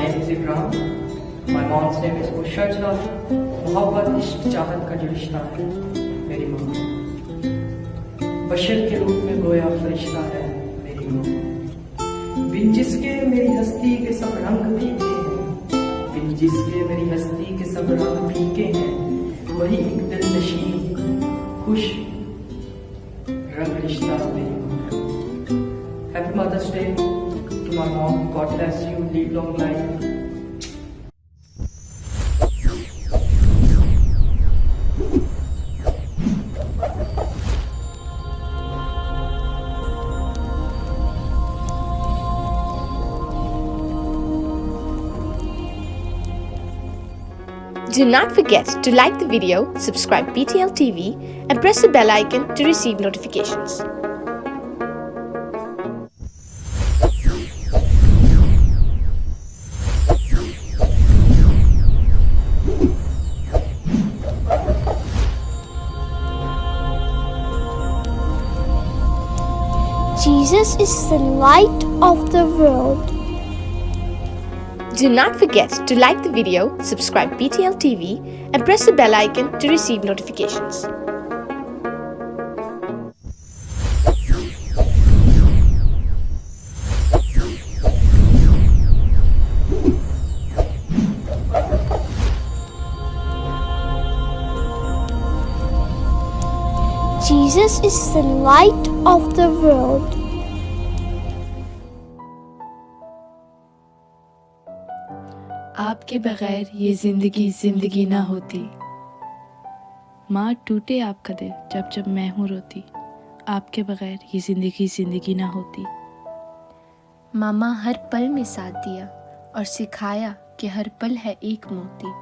name is Ibrahim. My mom's name is Bushra. मोहब्बत इश्क चाहत का जो रिश्ता है मेरी माँ, बशर के रूप में गोया फरिश्ता है मेरी माँ। बिन जिसके मेरी हस्ती के सब रंग फीके हैं, बिन जिसके मेरी हस्ती के सब रंग फीके हैं, वही एक दिल नशीन खुश रंग रिश्ता मेरी माँ। Happy mother's day to my mom. God bless you. Live long life. Do not forget to like the video, subscribe BTL TV, and press the bell icon to receive notifications. Jesus is the light of the world. Do not forget to like the video, subscribe BTL TV, and press the bell icon to receive notifications. Jesus is the light of the world. आपके बगैर ये जिंदगी जिंदगी ना होती। माँ टूटे आपका दिल जब जब मैं हूँ रोती। आपके बगैर ये जिंदगी जिंदगी ना होती। मामा हर पल में साथ दिया और सिखाया कि हर पल है एक मोती।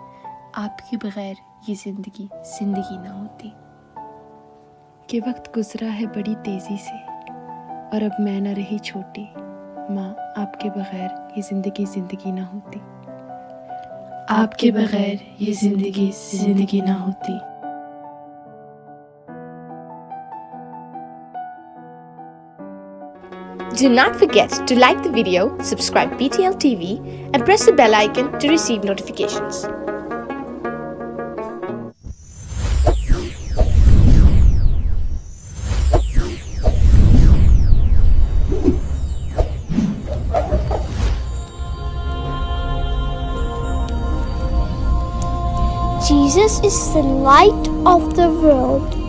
आपके बगैर ये जिंदगी जिंदगी ना होती। कि वक्त गुजरा है बड़ी तेजी से और अब मैं न रही छोटी। माँ आपके बगैर ये जिंदगी जिंदगी ना होती। आपके बगैर ये जिंदगी जिंदगी ना होती। Do not forget to like the video, subscribe BTL TV, and press the bell icon to receive notifications. Jesus is the light of the world.